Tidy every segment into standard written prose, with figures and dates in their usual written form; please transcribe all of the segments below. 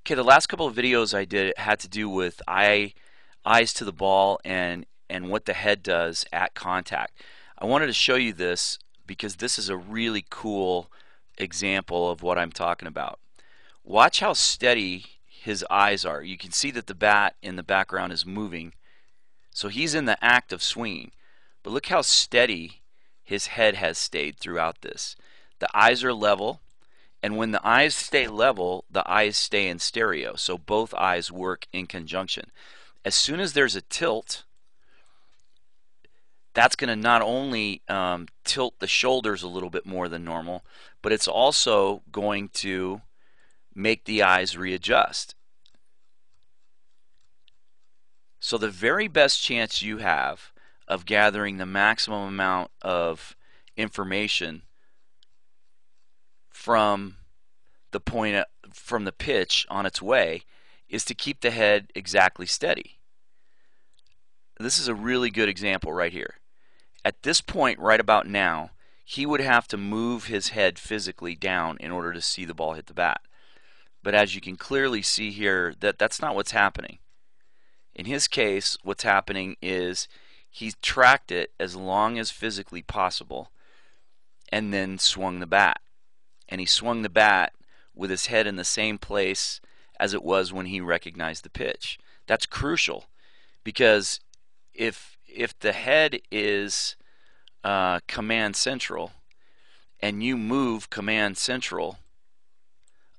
Okay, the last couple of videos I did had to do with eyes to the ball and what the head does at contact. I wanted to show you this because this is a really cool example of what I'm talking about. Watch how steady his eyes are. You can see that the bat in the background is moving. So he's in the act of swinging. But look how steady his head has stayed throughout this. The eyes are level. And when the eyes stay level, the eyes stay in stereo. So both eyes work in conjunction. As soon as there's a tilt, that's going to not only tilt the shoulders a little bit more than normal, but it's also going to make the eyes readjust. So the very best chance you have of gathering the maximum amount of information from the pitch on its way is to keep the head exactly steady. This is a really good example right here. At this point right about now, he would have to move his head physically down in order to see the ball hit the bat. But as you can clearly see here, that's not what's happening. In his case, what's happening is he's tracked it as long as physically possible and then swung the bat. And he swung the bat with his head in the same place as it was when he recognized the pitch. That's crucial because if the head is command central and you move command central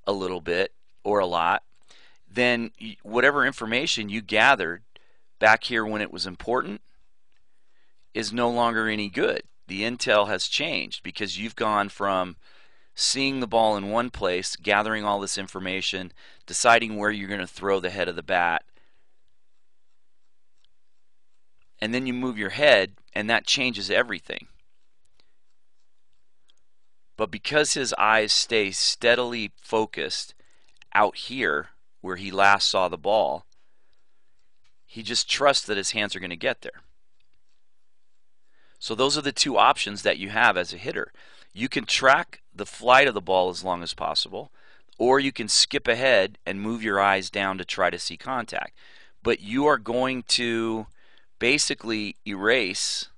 a little bit or a lot, then whatever information you gathered back here when it was important is no longer any good. The intel has changed because you've gone from seeing the ball in one place, gathering all this information, deciding where you're going to throw the head of the bat, and then you move your head, and that changes everything. But because his eyes stay steadily focused out here where he last saw the ball, he just trusts that his hands are going to get there. So those are the two options that you have as a hitter. You can track the flight of the ball as long as possible, or you can skip ahead and move your eyes down to try to see contact. But you are going to basically erase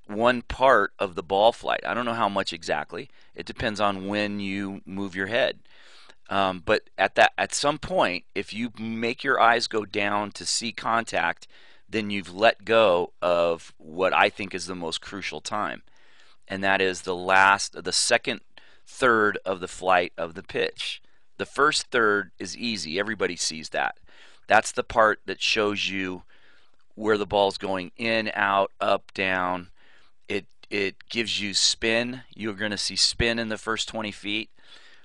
one part of the ball flight. I don't know how much exactly. It depends on when you move your head. But at some point, if you make your eyes go down to see contact, then you've let go of what I think is the most crucial time. And that is the second third of the flight of the pitch. The first third is easy. Everybody sees that. That's the part that shows you where the ball's going in, out, up, down. It gives you spin. You're going to see spin in the first 20 feet.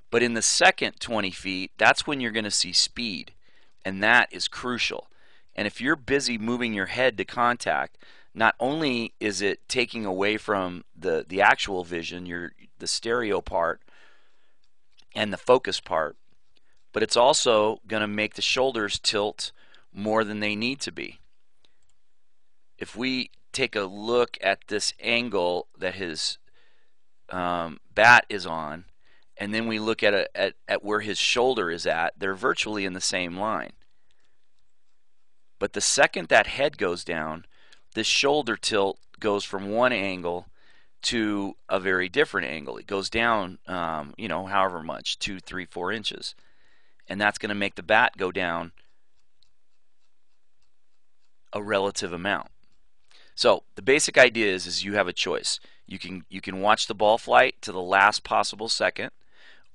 But in the second 20 feet, that's when you're going to see speed. And that is crucial. And if you're busy moving your head to contact, not only is it taking away from the actual vision, the stereo part and the focus part, but it's also going to make the shoulders tilt more than they need to be. If we take a look at this angle that his bat is on, and then we look at where his shoulder is at, they're virtually in the same line. But the second that head goes down, this shoulder tilt goes from one angle to a very different angle. It goes down, however much, 2, 3, 4 inches. And that's going to make the bat go down a relative amount. So the basic idea is you have a choice. You can watch the ball flight to the last possible second,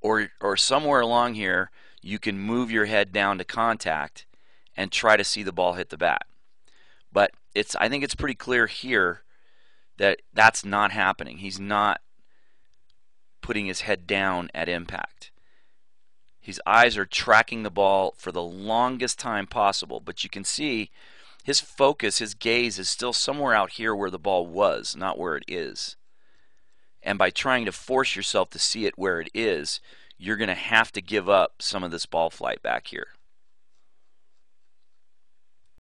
or somewhere along here you can move your head down to contact and try to see the ball hit the bat. But I think it's pretty clear here that that's not happening. He's not putting his head down at impact. His eyes are tracking the ball for the longest time possible, but you can see his focus, his gaze is still somewhere out here where the ball was, not where it is. And by trying to force yourself to see it where it is, you're going to have to give up some of this ball flight back here.